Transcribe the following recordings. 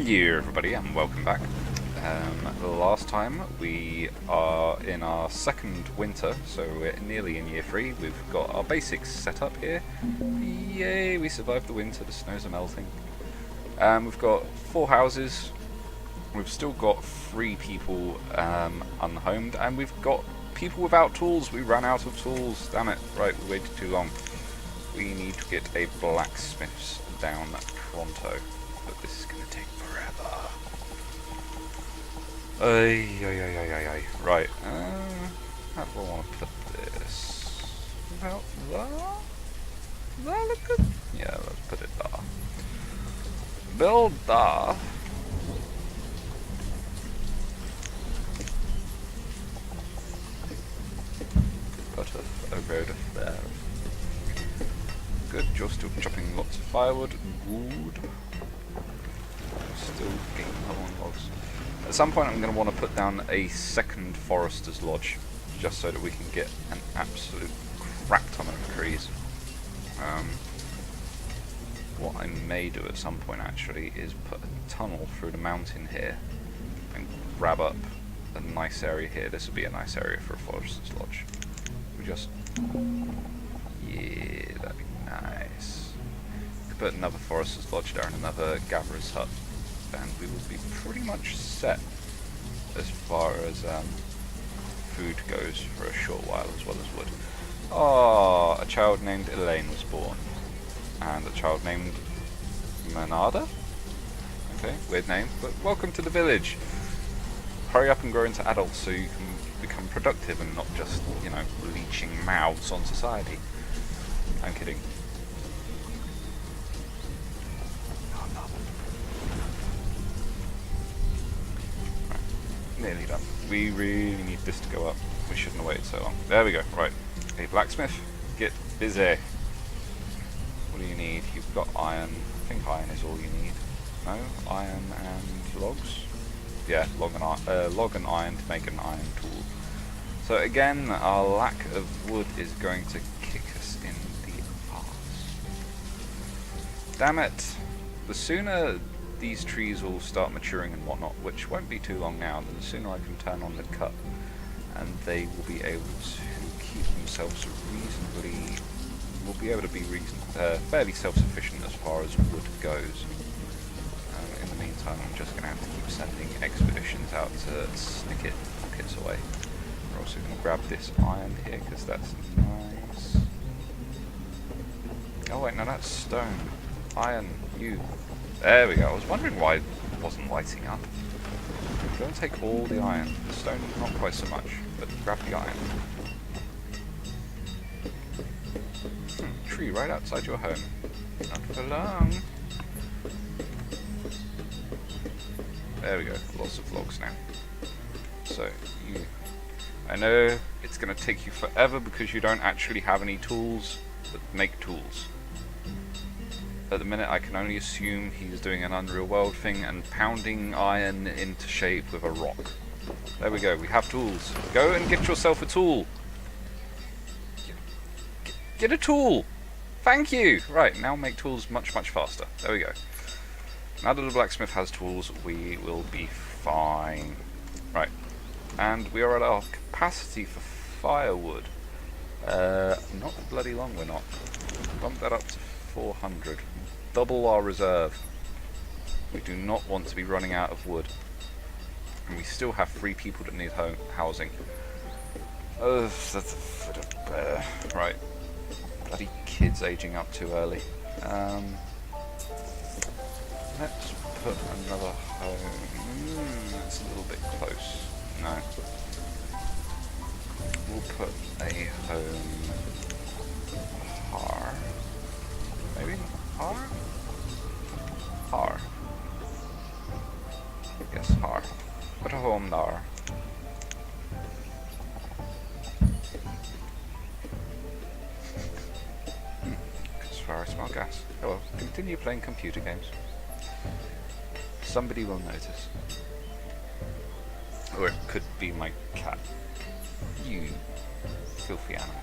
Hello everybody and welcome back. Last time we are in our second winter, so we're nearly in year 3. We've got our basics set up here. Yay, we survived the winter, the snows are melting. We've got 4 houses, we've still got 3 people unhomed, and we've got people without tools. We ran out of tools, damn it. Right, we waited too long. We need to get a blacksmith's down pronto, but this is going to take forever. Right, how do I want to put this? About there? Does that look good? Yeah, let's put it there. Build there. Put a road there. Good, you're still chopping lots of firewood. Good. Still getting low on logs. At some point I'm going to want to put down a second forester's lodge, just so that we can get an absolute crap ton of trees. What I may do at some point actually is put a tunnel through the mountain here and grab up a nice area here. This would be a nice area for a forester's lodge. We just... yeah, that'd be nice. Could put another forester's lodge there and another gatherer's hut, and we will be pretty much set as far as food goes for a short while, as well as wood. Oh, a child named Elaine was born, and a child named Manada? Okay, weird name, but welcome to the village. Hurry up and grow into adults so you can become productive and not just, you know, leeching mouths on society. I'm kidding. Oh, no. Right. Nearly done. We really need this to go up. We shouldn't have waited so long. There we go. Right. Hey, blacksmith, get busy. What do you need? You've got iron. I think iron is all you need. No? Iron and logs? Yeah, log and iron to make an iron tool. So again, our lack of wood is going to kick us in the arse. Damn it! The sooner these trees will start maturing and whatnot, which won't be too long now, then the sooner I can turn on the cut, and they will be able to keep themselves reasonably... will be able to be fairly self-sufficient as far as wood goes. In the meantime, I'm just going to have to keep sending expeditions out to snick it pockets away. We're also going to grab this iron here, because that's nice. Oh wait, no, that's stone. Iron, you. There we go. I was wondering why it wasn't lighting up. Go and take all the iron. The stone, not quite so much, but grab the iron. Tree right outside your home. Not for long. There we go. Lots of logs now. So, you... I know it's going to take you forever because you don't actually have any tools that make tools. At the minute I can only assume he's doing an Unreal World thing and pounding iron into shape with a rock. There we go, we have tools. Go and get yourself a tool! Get a tool! Thank you! Right, now make tools much faster. There we go. Now that the blacksmith has tools, we will be fine. Right. And we are at our capacity for firewood. Not bloody long we're not. Bump that up to 400. Double our reserve. We do not want to be running out of wood. And we still have 3 people that need housing. Oh, that's a foot of right. Bloody kids aging up too early. Let's put another home. That's a little bit close. No. We'll put a home. Har. Maybe? Har? Har. Yes, Har. Put a home there. As far as I smell gas. Oh well, continue playing computer games. Somebody will notice. Or it could be my cat. You filthy animal.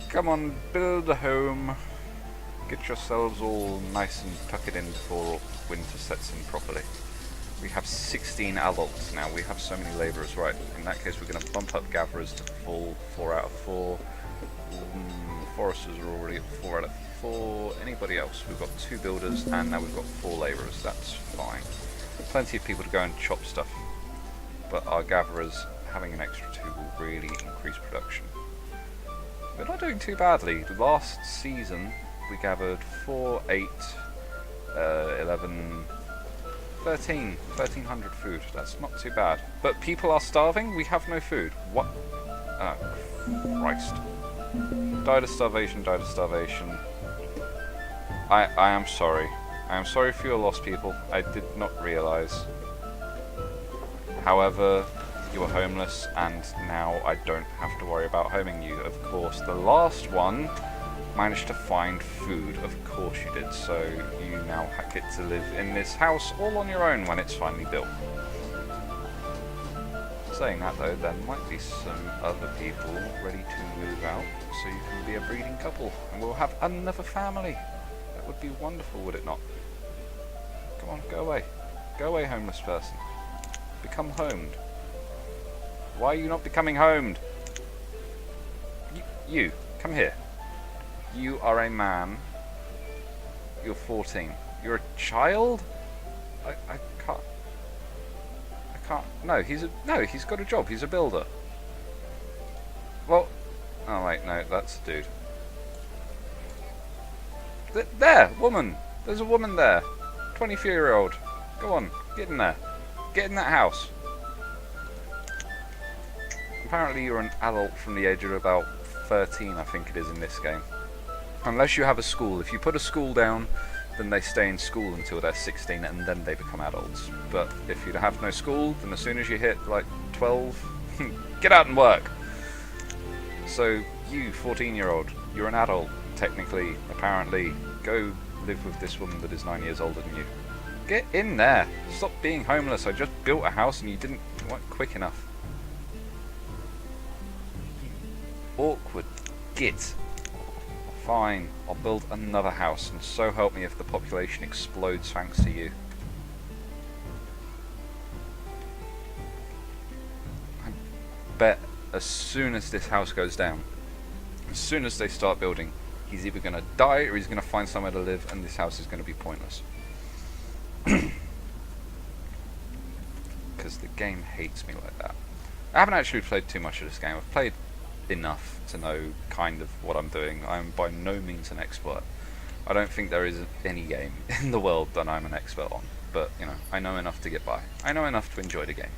Come on, build a home. Get yourselves all nice and tuck it in before winter sets in properly. We have 16 adults now. We have so many labourers. Right, in that case we're going to bump up gatherers to full 4 out of 4. Foresters are already at 4 out of 4. Anybody else? We've got 2 builders and now we've got 4 labourers. That's fine. Plenty of people to go and chop stuff. But our gatherers, having an extra 2 will really increase production. We're not doing too badly. Last season we gathered 4, 8, 11... 1300 food. That's not too bad. But people are starving. We have no food. What? Oh, Christ. Died of starvation, died of starvation. I am sorry. I am sorry for your loss, people. I did not realise. However, you were homeless, and now I don't have to worry about homing you. Of course, the last one managed to find food. Of course you did. So you now get to live in this house all on your own when it's finally built. Saying that though, there might be some other people ready to move out, so you can be a breeding couple, and we'll have another family. That would be wonderful, would it not? Come on, go away. Go away, homeless person. Become homed. Why are you not becoming homed? You, come here. You are a man. You're 14. You're a child? I can't. I can't. No, he's got a job. He's a builder. Well, oh wait, no, that's a dude. There, woman. There's a woman there. 24-year-old. Go on, get in there. Get in that house. Apparently you're an adult from the age of about 13, I think it is in this game. Unless you have a school. If you put a school down, then they stay in school until they're 16 and then they become adults. But if you have no school, then as soon as you hit like 12, get out and work. So you, 14-year-old, you're an adult, technically, apparently. Go live with this woman that is 9 years older than you. Get in there. Stop being homeless. I just built a house and you weren't quick enough. Awkward git. Fine, I'll build another house, and so help me if the population explodes thanks to you. I bet as soon as this house goes down, as soon as they start building, he's either going to die or he's going to find somewhere to live, and this house is going to be pointless. Because the game hates me like that. I haven't actually played too much of this game. I've played enough to know kind of what I'm doing. I'm by no means an expert. I don't think there is any game in the world that I'm an expert on, but you know, I know enough to get by. I know enough to enjoy the game.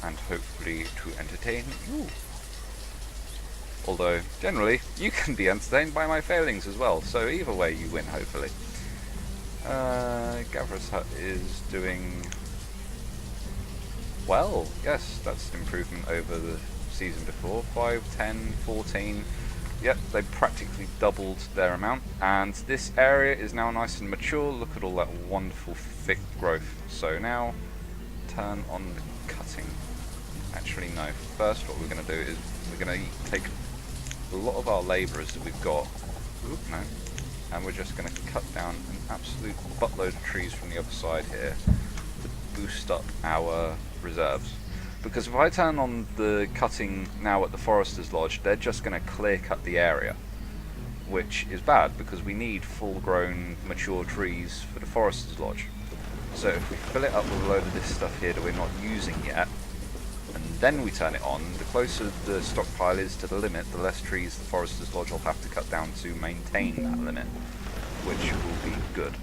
And hopefully to entertain you. Although, generally, you can be entertained by my failings as well, so either way you win, hopefully. Gatherer's Hut is doing well. Yes, that's an improvement over the season before. 5, 10, 14. Yep, they practically doubled their amount, and this area is now nice and mature. Look at all that wonderful thick growth. So now turn on the cutting. Actually no, first what we're going to do is we're going to take a lot of our labourers that we've got, and we're just going to cut down an absolute buttload of trees from the other side here to boost up our reserves. Because if I turn on the cutting now at the Forester's Lodge, they're just going to clear cut the area, which is bad because we need full grown mature trees for the Forester's Lodge. So if we fill it up with a load of this stuff here that we're not using yet, and then we turn it on, the closer the stockpile is to the limit, the less trees the Forester's Lodge will have to cut down to maintain that limit, which will be good.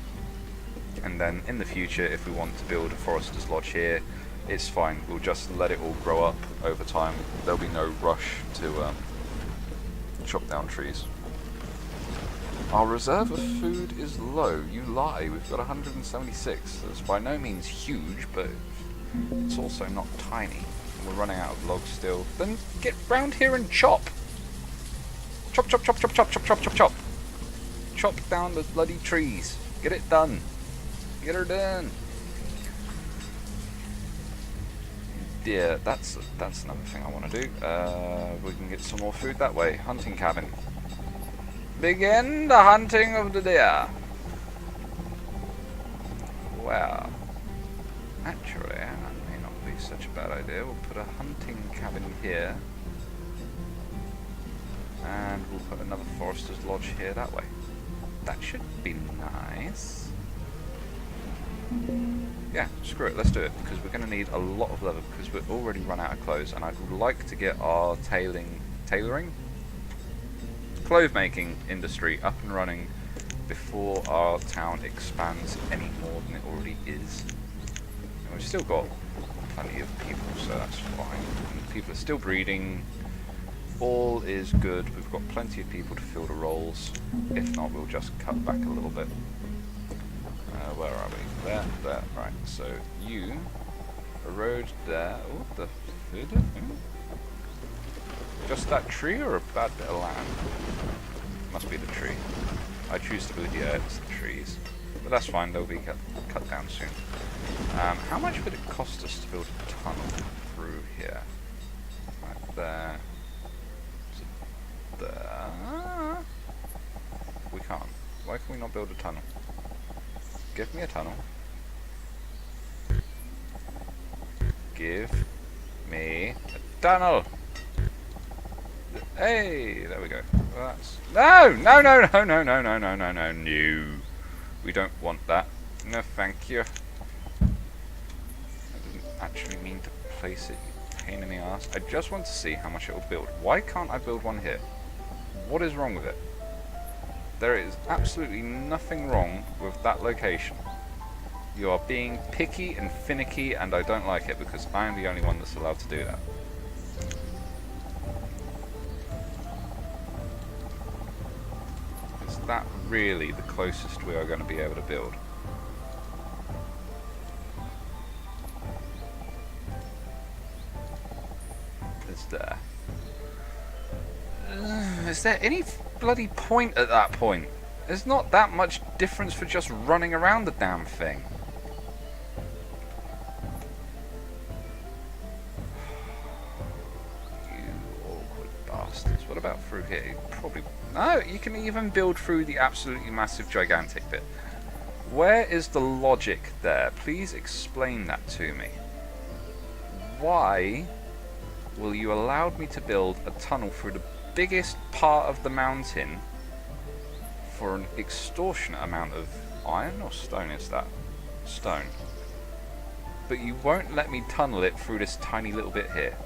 And then in the future, if we want to build a Forester's Lodge here, it's fine, we'll just let it all grow up over time. There'll be no rush to chop down trees. Our reserve of food is low. You lie, we've got 176. That's by no means huge, but it's also not tiny. And we're running out of logs still. Then get round here and chop! Chop, chop, chop, chop, chop, chop, chop, chop, chop! Chop down the bloody trees. Get it done. Get her done. Yeah, that's another thing I want to do. We can get some more food that way. Hunting cabin. Begin the hunting of the deer. Well, actually, that may not be such a bad idea. We'll put a hunting cabin here. And we'll put another forester's lodge here that way. That should be nice. Yeah, screw it, let's do it, because we're going to need a lot of leather, because we've already run out of clothes, and I'd like to get our tailoring? Clothes making industry up and running before our town expands any more than it already is. And we've still got plenty of people, so that's fine. And people are still breeding. All is good. We've got plenty of people to fill the roles. If not, we'll just cut back a little bit. Where are we? There. Right. So you, a road there. Oh, the food. Just that tree or a bad bit of land? Must be the tree. I choose to believe, yeah, it's the trees. But that's fine. They'll be cut down soon. How much would it cost us to build a tunnel through here? Right there. There. We can't. Why can we not build a tunnel? Give me a tunnel. Give me a tunnel. Hey, there we go. Well, that's no. We don't want that. No, thank you. I didn't actually mean to place it. You pain in the ass. I just want to see how much it will build. Why can't I build one here? What is wrong with it? There is absolutely nothing wrong with that location. You are being picky and finicky, and I don't like it because I am the only one that's allowed to do that. Is that really the closest we are going to be able to build? It's there. Is there any bloody point at that point? There's not that much difference for just running around the damn thing. You awkward bastards. What about through here? Probably... No, you can even build through the absolutely massive gigantic bit. Where is the logic there? Please explain that to me. Why will you allow me to build a tunnel through the biggest part of the mountain for an extortionate amount of iron or stone? Is that stone? But you won't let me tunnel it through this tiny little bit here.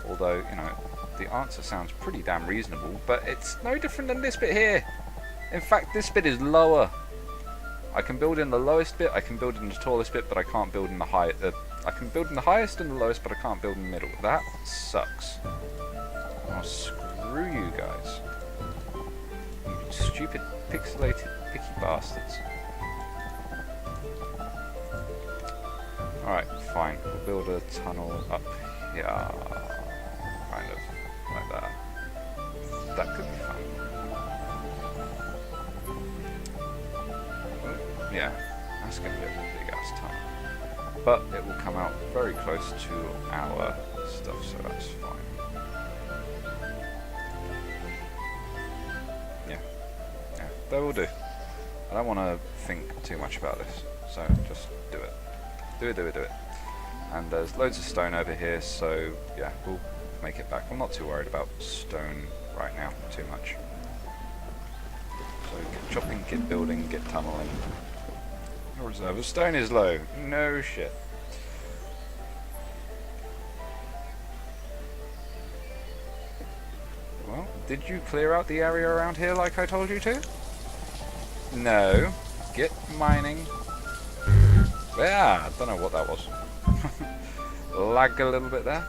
Although, you know, the answer sounds pretty damn reasonable, but it's no different than this bit here. In fact, this bit is lower. I can build in the lowest bit, I can build in the tallest bit, but I can't build in the highest. I can build in the highest and the lowest, but I can't build in the middle. That sucks. Oh, screw you guys. You stupid, pixelated, picky bastards. Alright, fine. We'll build a tunnel up here. Kind of. Like that. That could be fun. Oh, yeah, that's going to be a big ass tunnel. But it will come out very close to our stuff, so that's fine. Yeah, that will do. I don't want to think too much about this, so just do it. Do it. And there's loads of stone over here, so yeah, we'll make it back. I'm not too worried about stone right now, too much. So get chopping, get building, get tunneling. No reserve of stone is low. No shit. Well, did you clear out the area around here like I told you to? No. Get mining. Yeah, I don't know what that was. Lag a little bit there.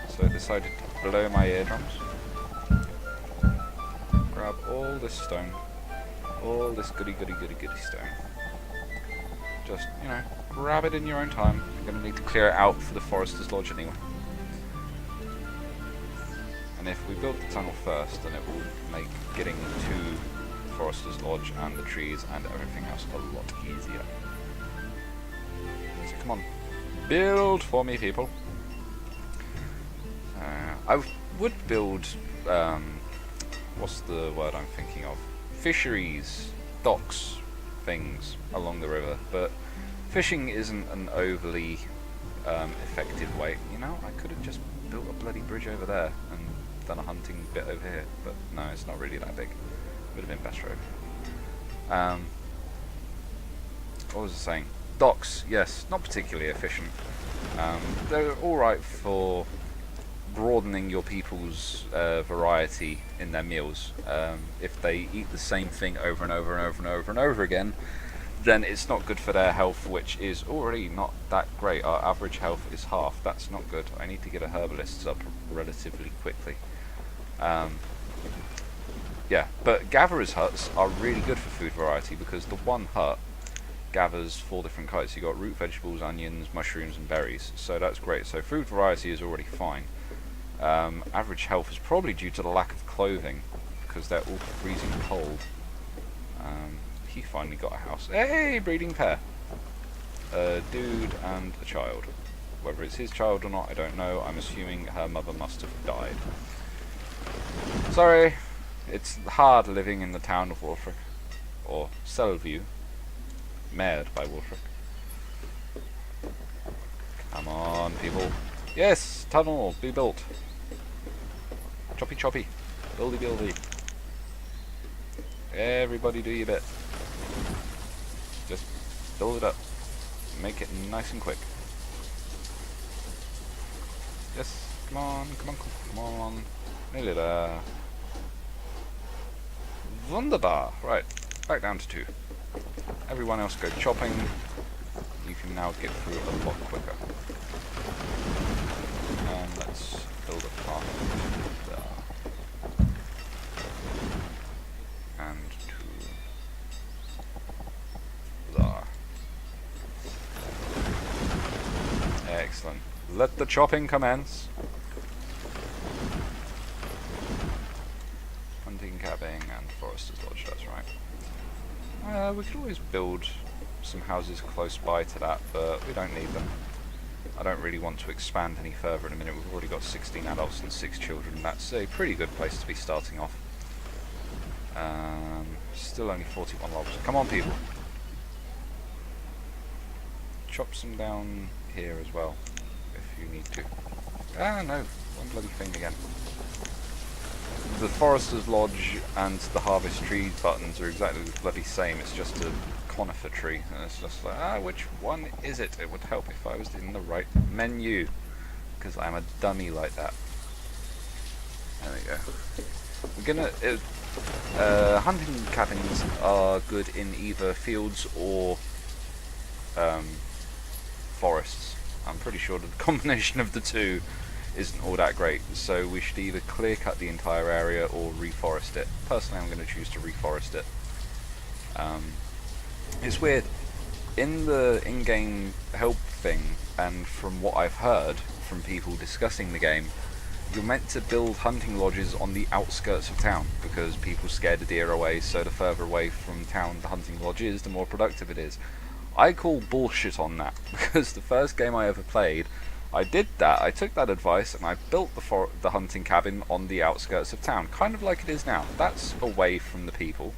So I decided to blow my eardrums. Grab all this stone. All this goody stone. Just, you know, grab it in your own time. You're going to need to clear it out for the Forester's Lodge anyway. And if we build the tunnel first, then it will make getting to Forester's Lodge and the trees and everything else a lot easier. So come on, build for me, people. I would build, what's the word I'm thinking of? fisheries, docks, things along the river, but fishing isn't an overly effective way. You know, I could have just built a bloody bridge over there and done a hunting bit over here, but no, it's not really that big. Would have been better over. What was I saying? Docks, yes, not particularly efficient. They're alright for broadening your people's variety in their meals. If they eat the same thing over and over and over and over and over again, then it's not good for their health, which is already not that great. Our average health is half. That's not good. I need to get a herbalist up relatively quickly. Yeah, but gatherers' huts are really good for food variety because the one hut gathers 4 different kinds. You got root vegetables, onions, mushrooms, and berries. So that's great. So food variety is already fine. Average health is probably due to the lack of clothing because they're all freezing cold. He finally got a house. Hey, breeding pair. A dude and a child. Whether it's his child or not, I don't know. I'm assuming her mother must have died. Sorry. It's hard living in the town of Wolfric. Or Sellview. Mared by Wolfric. Come on, people. Yes! Tunnel! Be built. Choppy choppy. Buildy buildy. Everybody do your bit. Just build it up. Make it nice and quick. Yes, come on, come on, come on. Nearly there. Wunderbar. Right, back down to 2. Everyone else go chopping. You can now get through a lot quicker. And let's build a path there. And to there. Excellent. Let the chopping commence. Hunting, cabbing, and forester's lodge, that's right. We could always build some houses close by to that, but we don't need them. I don't really want to expand any further in a minute. We've already got 16 adults and 6 children. That's a pretty good place to be starting off. Still only 41 logs. Come on, people. Chop some down here as well, if you need to. Ah, no. One bloody thing again. The Forester's Lodge and the Harvest Tree buttons are exactly the bloody same. It's just a conifer tree. And it's just like, which one is it? It would help if I was in the right menu. Because I'm a dummy like that. There we go. We're gonna... hunting cabins are good in either fields or forests. I'm pretty sure the combination of the two isn't all that great, so we should either clear cut the entire area or reforest it. Personally, I'm going to choose to reforest it. It's weird, in the in-game help thing, and from what I've heard from people discussing the game, you're meant to build hunting lodges on the outskirts of town, because people scare the deer away, so the further away from town the hunting lodge is, the more productive it is. I call bullshit on that, because the first game I ever played, I did that. I took that advice and I built the hunting cabin on the outskirts of town, kind of like it is now. That's away from the people.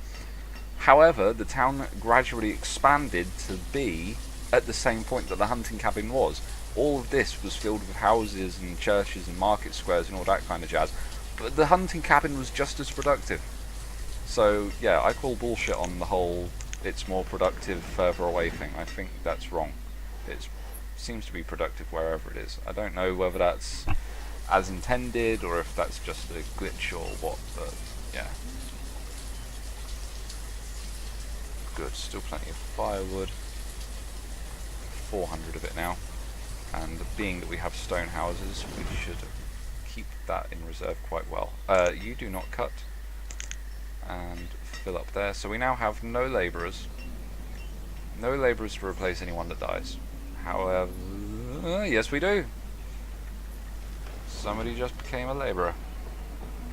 However, the town gradually expanded to be at the same point that the hunting cabin was. All of this was filled with houses and churches and market squares and all that kind of jazz, but the hunting cabin was just as productive. So yeah, I call bullshit on the whole it's more productive further away thing. I think that's wrong. It seems to be productive wherever it is. I don't know whether that's as intended or if that's just a glitch or what, but yeah. Good, still plenty of firewood. 400 of it now. And being that we have stone houses, we should keep that in reserve quite well. You do not cut. And fill up there. So we now have no labourers. No labourers to replace anyone that dies. However, yes we do. Somebody just became a labourer.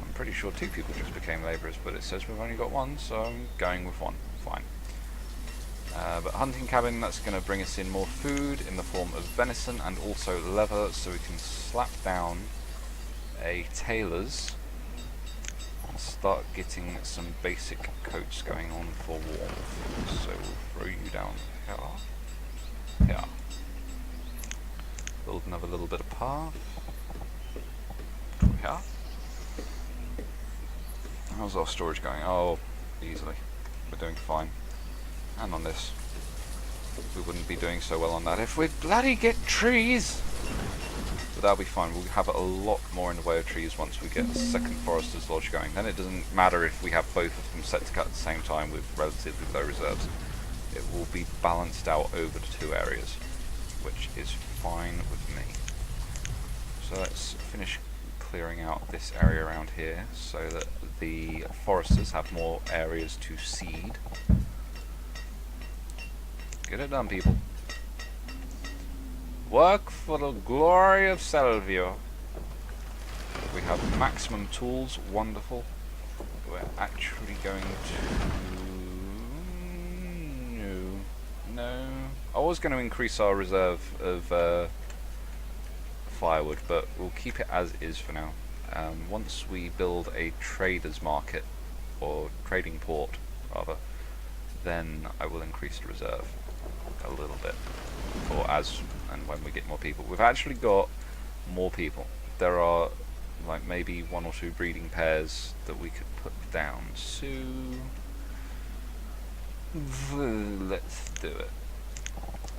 I'm pretty sure 2 people just became labourers, but it says we've only got 1, so I'm going with 1. Fine. But hunting cabin, that's going to bring us in more food in the form of venison and also leather, so we can slap down a tailor's start getting some basic coats going on for warmth. So we'll throw you down here. Here. Build another little bit of path. Here. How's our storage going? Oh, easily. We're doing fine. And on this. We wouldn't be doing so well on that if we'd bloody get trees! But that'll be fine. We'll have a lot more in the way of trees once we get a second Forester's Lodge going. Then it doesn't matter if we have both of them set to cut at the same time with relatively low reserves. It will be balanced out over the two areas, which is fine with me. So let's finish clearing out this area around here so that the foresters have more areas to seed. Get it done, people. Work for the glory of Sellview. We have maximum tools, wonderful. We're actually going to... No. I was going to increase our reserve of firewood, but we'll keep it as is for now. Once we build a trader's market, or trading port, rather, then I will increase the reserve a little bit. Or as and when we get more people. We've actually got more people. There are like maybe 1 or 2 breeding pairs that we could put down. So let's do it.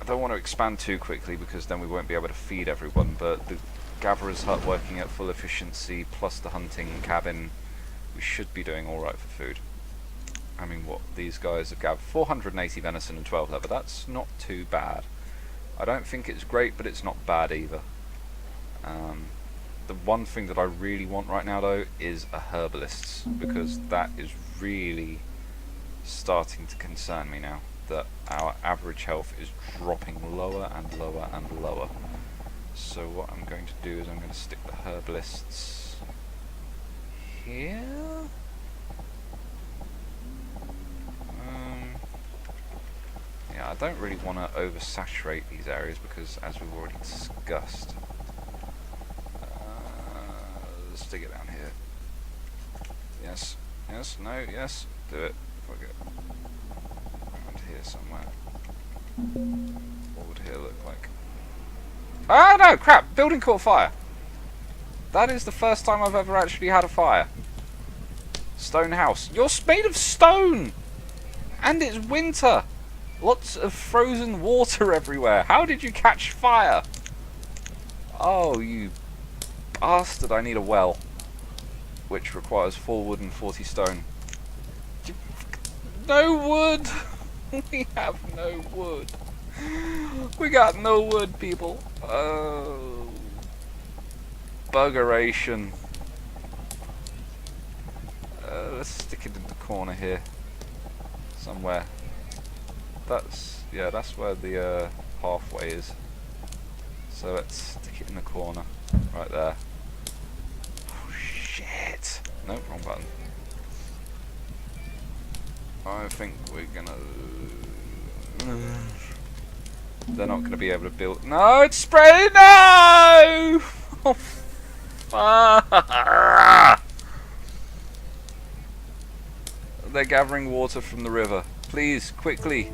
I don't want to expand too quickly because then we won't be able to feed everyone, but the gatherer's hut working at full efficiency plus the hunting cabin, we should be doing alright for food. I mean, what, these guys have gathered 480 venison and 12 leather. That's not too bad. I don't think it's great, but it's not bad either. The one thing that I really want right now, though, is a herbalist, because that is really starting to concern me now, that our average health is dropping lower and lower and lower. So what I'm going to do is I'm going to stick the herbalists here. Yeah, I don't really want to oversaturate these areas because, as we've already discussed, let's stick it down here. Yes, yes, no, yes, do it. Fuck it. Around here somewhere. What would here look like? Ah, no, crap! Building caught fire! That is the first time I've ever actually had a fire. Stone house. You're made of stone! And it's winter! Lots of frozen water everywhere. How did you catch fire? Oh, you bastard. I need a well. Which requires 4 wood and 40 stone. No wood! We have no wood. We got no wood, people. Oh. Buggeration. Let's stick it in the corner here. Somewhere. That's, yeah, that's where the pathway is. So let's stick it in the corner, right there. Oh shit! Nope, wrong button. I think we're gonna... They're not gonna be able to build... No, it's spraying! No! Oh, fuck! They're gathering water from the river. Please, quickly.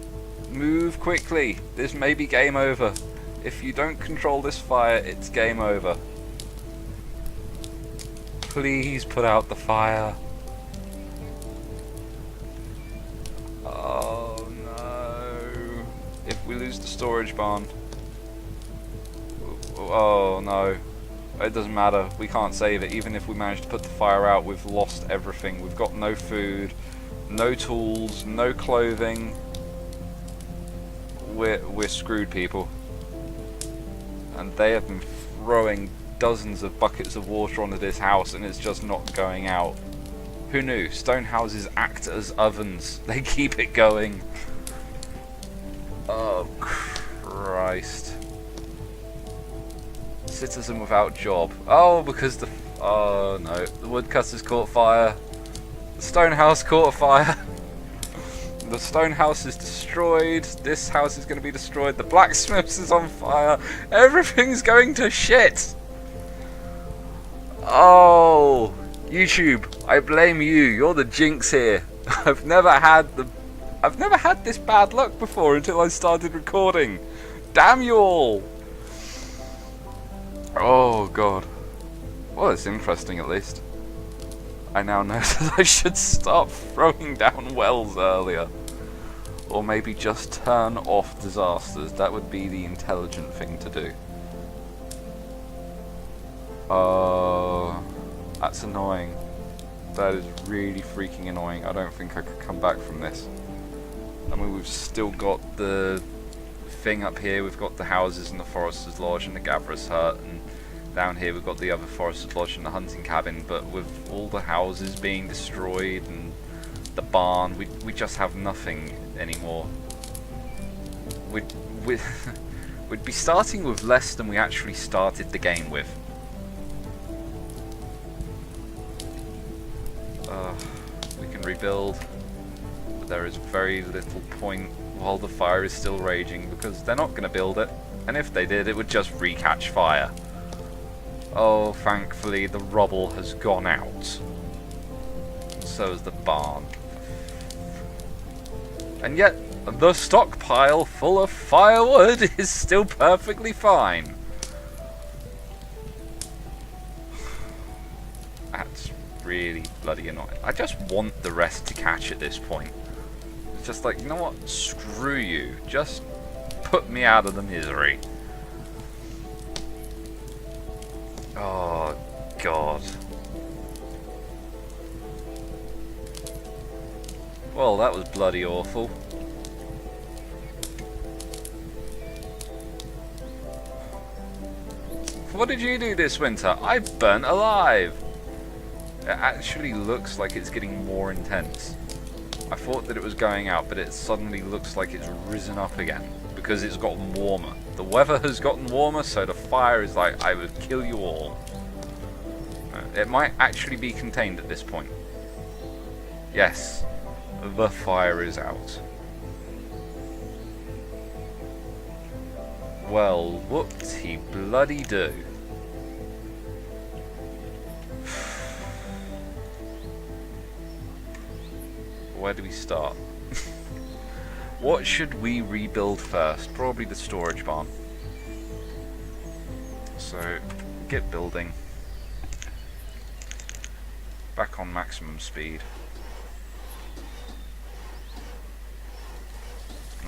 Move quickly. This may be game over. If you don't control this fire, it's game over. Please put out the fire. Oh no. If we lose the storage barn. Oh no. It doesn't matter. We can't save it. Even if we manage to put the fire out, we've lost everything. We've got no food, no tools, no clothing. We're screwed, people. And they have been throwing dozens of buckets of water onto this house and it's just not going out. Who knew? Stone houses act as ovens. They keep it going. Oh Christ. Citizen without job. Oh, because the... Oh no. The woodcutters caught fire. The stone house caught fire. The stone house is destroyed. This house is going to be destroyed. The blacksmith's is on fire. Everything's going to shit. Oh, YouTube, I blame you. You're the jinx here. I've never had this bad luck before until I started recording. Damn you all. Oh god. Well, it's interesting at least. I now know that I should start throwing down wells earlier. Or maybe just turn off disasters. That would be the intelligent thing to do. That's annoying. That is really freaking annoying. I don't think I could come back from this. I mean, we've still got the thing up here. We've got the houses and the Forester's Lodge and the Gatherer Hut, and down here we've got the other Forester's Lodge and the hunting cabin. But with all the houses being destroyed and the barn, we just have nothing anymore. We'd be starting with less than we actually started the game with. We can rebuild, but there is very little point while the fire is still raging, because they're not going to build it, and if they did, it would just re-catch fire. Oh, thankfully the rubble has gone out. So has the barn. And yet, the stockpile full of firewood is still perfectly fine. That's really bloody annoying. I just want the rest to catch at this point. It's just like, you know what? Screw you. Just put me out of the misery. Oh, God. Well, that was bloody awful. What did you do this winter? I burnt alive! It actually looks like it's getting more intense. I thought that it was going out, but it suddenly looks like it's risen up again, because it's gotten warmer. The weather has gotten warmer, so the fire is like, I would kill you all. It might actually be contained at this point. Yes, the fire is out. Well, whoop-de bloody do. Where do we start? What should we rebuild first? Probably the storage barn. So, get building. Back on maximum speed.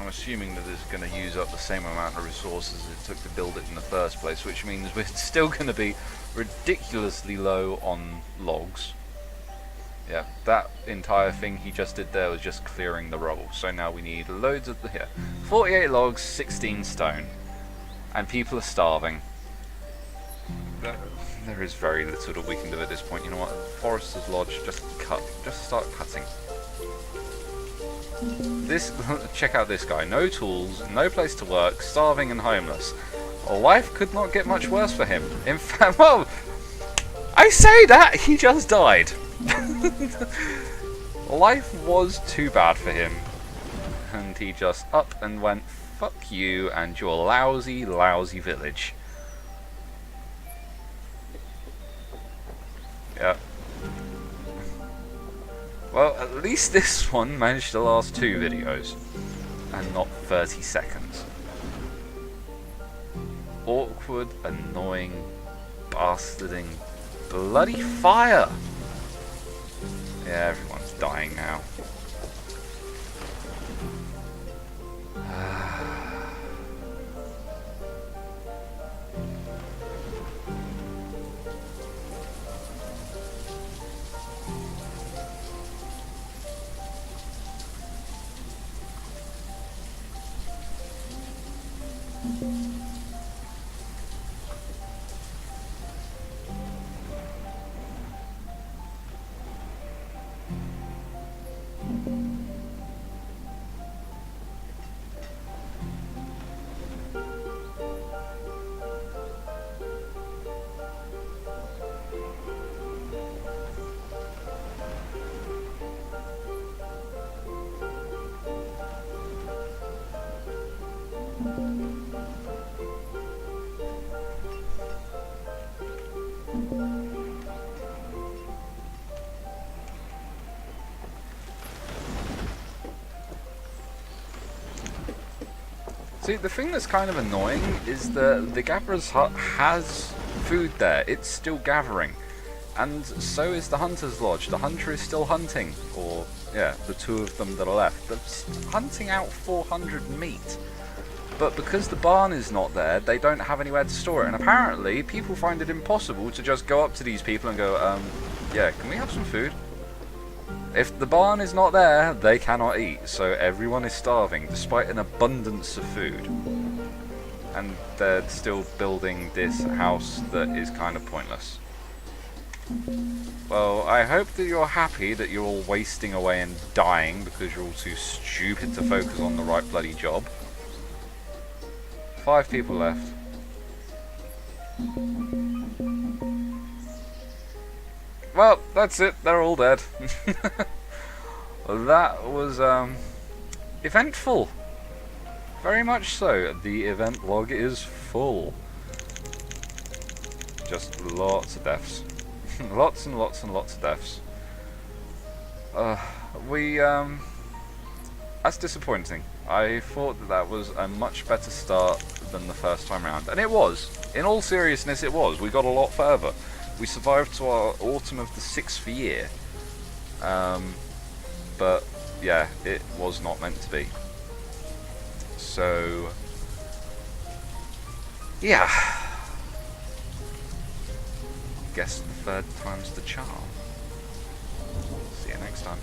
I'm assuming that it's going to use up the same amount of resources it took to build it in the first place, which means we're still going to be ridiculously low on logs. Yeah, that entire thing he just did there was just clearing the rubble. So now we need loads of here. 48 logs, 16 stone. And people are starving. There is very little that we can do at this point. You know what? Forester's Lodge, just cut. Just start cutting. This, check out this guy. No tools, no place to work, starving and homeless. Life could not get much worse for him. In fact, well, I say that, he just died. Life was too bad for him, and he just up and went, fuck you and your lousy, lousy village. Yeah. Well, at least this one managed to last 2 videos, and not 30 seconds. Awkward, annoying, bastarding, bloody fire! Yeah, everyone's dying now. See, the thing that's kind of annoying is that the gatherer's hut has food there. It's still gathering. And so is the hunter's lodge. The hunter is still hunting. Or, yeah, the two of them that are left. They're hunting out 400 meat. But because the barn is not there, they don't have anywhere to store it. And apparently, people find it impossible to just go up to these people and go, yeah, can we have some food? If the barn is not there, they cannot eat. So everyone is starving, despite an abundance of food. And they're still building this house that is kind of pointless. Well, I hope that you're happy that you're all wasting away and dying because you're all too stupid to focus on the right bloody job. 5 people left. Well, that's it. They're all dead. That was eventful. Very much so. The event log is full. Just lots of deaths. Lots and lots and lots of deaths. That's disappointing. I thought that that was a much better start than the first time round. And it was. In all seriousness, it was. We got a lot further. We survived to our autumn of the 6th year. But, yeah, it was not meant to be. So, yeah. Guess the third time's the charm. See you next time.